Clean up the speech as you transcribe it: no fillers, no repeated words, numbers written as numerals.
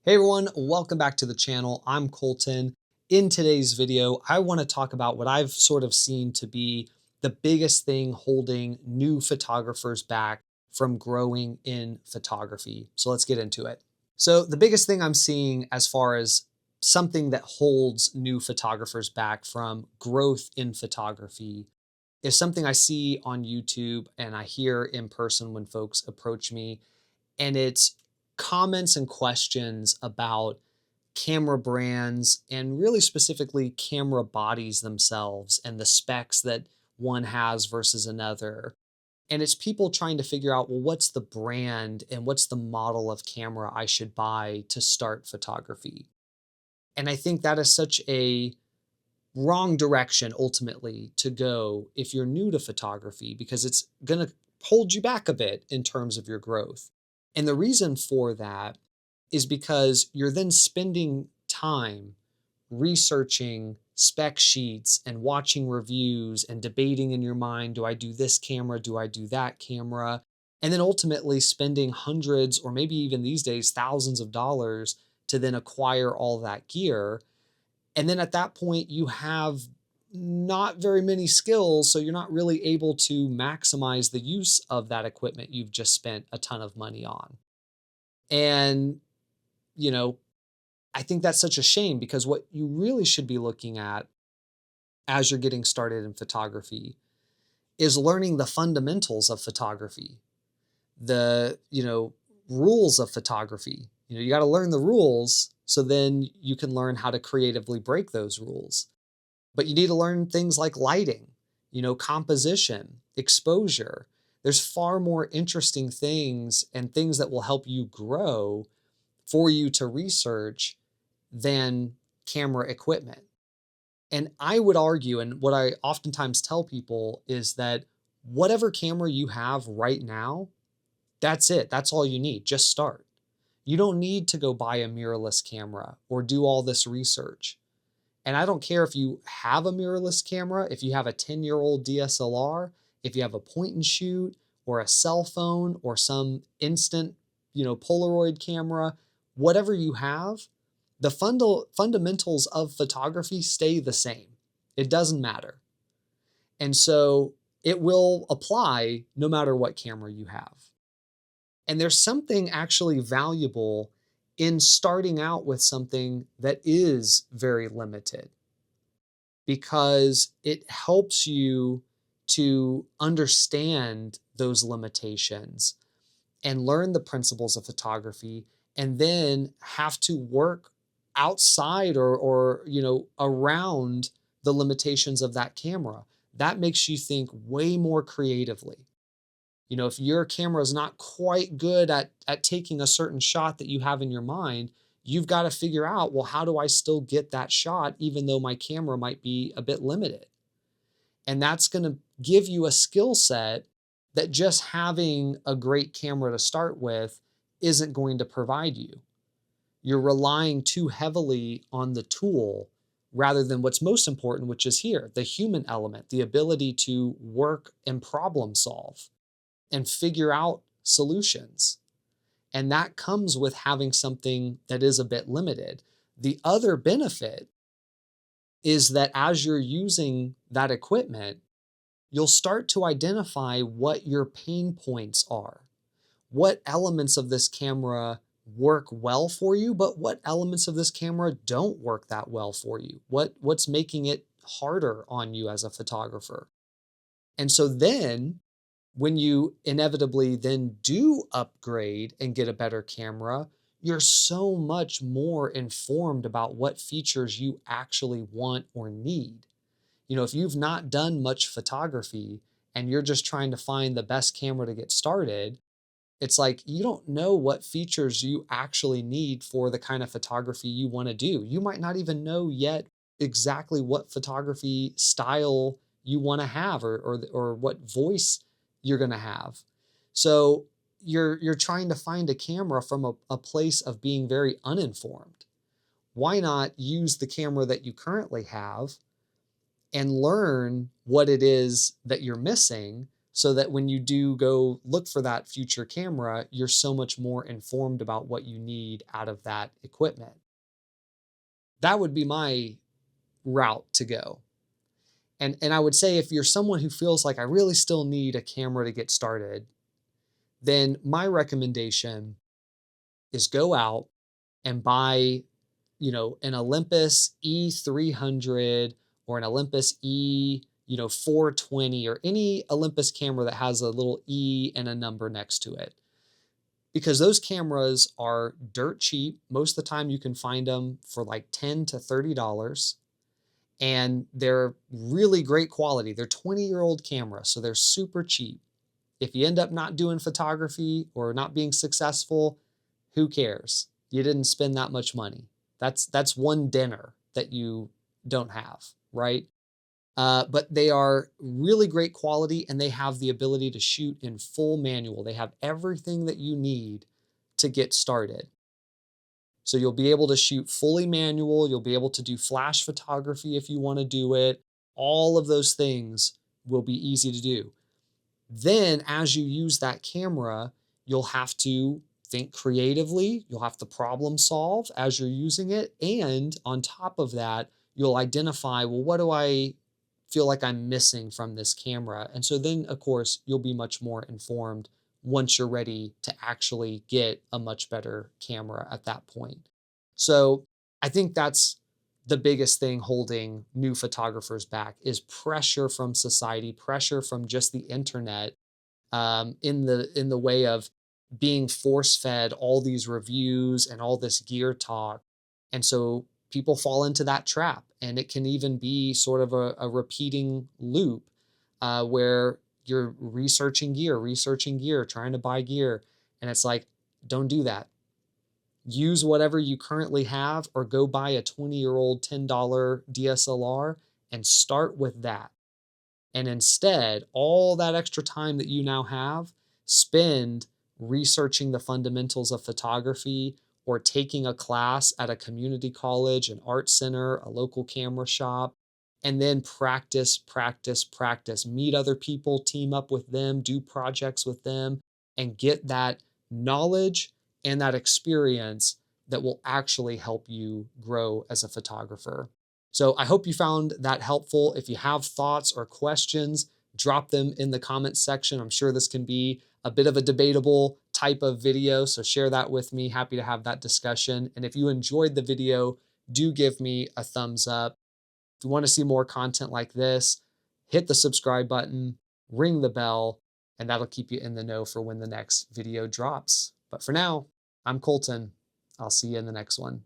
Hey everyone, welcome back to the channel. I'm Colton. In today's video, I want to talk about what I've sort of seen to be the biggest thing holding new photographers back from growing in photography. So let's get into it. So the biggest thing I'm seeing as far as something that holds new photographers back from growth in photography is something I see on YouTube and I hear in person when folks approach me, and it's comments and questions about camera brands and really specifically camera bodies themselves and the specs that one has versus another. And it's people trying to figure out, well, what's the brand and what's the model of camera I should buy to start photography? And I think that is such a wrong direction ultimately to go if you're new to photography, because it's going to hold you back a bit in terms of your growth. And the reason for that is because you're then spending time researching spec sheets and watching reviews and debating in your mind, do I do this camera? Do I do that camera? And then ultimately spending hundreds or maybe even these days thousands of dollars to then acquire all that gear. And then at that point, you have not very many skills, so you're not really able to maximize the use of that equipment you've just spent a ton of money on. And, you know, I think that's such a shame, because what you really should be looking at as you're getting started in photography is learning the fundamentals of photography, the rules of photography. You got to learn the rules so then you can learn how to creatively break those rules. But you need to learn things like lighting, composition, exposure. There's far more interesting things and things that will help you grow for you to research than camera equipment. And I would argue, and what I oftentimes tell people is that whatever camera you have right now, that's it. That's all you need. Just start. You don't need to go buy a mirrorless camera or do all this research. And I don't care if you have a mirrorless camera, if you have a 10-year-old DSLR, if you have a point and shoot or a cell phone or some instant, Polaroid camera, whatever you have, the fundamentals of photography stay the same. It doesn't matter. And so it will apply no matter what camera you have. And there's something actually valuable in starting out with something that is very limited, because it helps you to understand those limitations and learn the principles of photography, and then have to work outside or around the limitations of that camera. That makes you think way more creatively. If your camera is not quite good at taking a certain shot that you have in your mind, you've got to figure out, well, how do I still get that shot even though my camera might be a bit limited? And that's going to give you a skill set that just having a great camera to start with isn't going to provide you. You're relying too heavily on the tool rather than what's most important, which is here, the human element, the ability to work and problem solve and figure out solutions. And that comes with having something that is a bit limited. The other benefit is that as you're using that equipment, you'll start to identify what your pain points are. What elements of this camera work well for you, but what elements of this camera don't work that well for you? What's making it harder on you as a photographer? And so then when you inevitably then do upgrade and get a better camera, you're so much more informed about what features you actually want or need. If you've not done much photography and you're just trying to find the best camera to get started, it's like you don't know what features you actually need for the kind of photography you want to do. You might not even know yet exactly what photography style you want to have, or what voice you're going to have. So you're trying to find a camera from a place of being very uninformed. Why not use the camera that you currently have and learn what it is that you're missing so that when you do go look for that future camera, you're so much more informed about what you need out of that equipment. That would be my route to go. And I would say if you're someone who feels like I really still need a camera to get started, then my recommendation is go out and buy, an Olympus E300 or an Olympus E 420 or any Olympus camera that has a little E and a number next to it. Because those cameras are dirt cheap. Most of the time you can find them for like $10 to $30 and they're really great quality. They're 20-year-old cameras, so they're super cheap. If you end up not doing photography or not being successful, who cares? You didn't spend that much money. That's one dinner that you don't have, right? But they are really great quality and they have the ability to shoot in full manual. They have everything that you need to get started. So you'll be able to shoot fully manual. You'll be able to do flash photography if you want to do it. All of those things will be easy to do. Then, as you use that camera, you'll have to think creatively. You'll have to problem solve as you're using it. And on top of that, you'll identify, well, what do I feel like I'm missing from this camera? And so then, of course, you'll be much more informed once you're ready to actually get a much better camera at that point. So I think that's the biggest thing holding new photographers back is pressure from society, pressure from just the internet, in the way of being force fed all these reviews and all this gear talk. And so people fall into that trap. And it can even be sort of a repeating loop where you're researching gear, trying to buy gear. And it's like, don't do that. Use whatever you currently have or go buy a 20-year-old $10 DSLR and start with that. And instead, all that extra time that you now have, spend researching the fundamentals of photography or taking a class at a community college, an art center, a local camera shop, and then practice, practice, practice. Meet other people, team up with them, do projects with them, and get that knowledge and that experience that will actually help you grow as a photographer. So I hope you found that helpful. If you have thoughts or questions, drop them in the comments section. I'm sure this can be a bit of a debatable type of video, so share that with me. Happy to have that discussion. And if you enjoyed the video, do give me a thumbs up. If you want to see more content like this, hit the subscribe button, ring the bell, and that'll keep you in the know for when the next video drops. But for now, I'm Colton. I'll see you in the next one.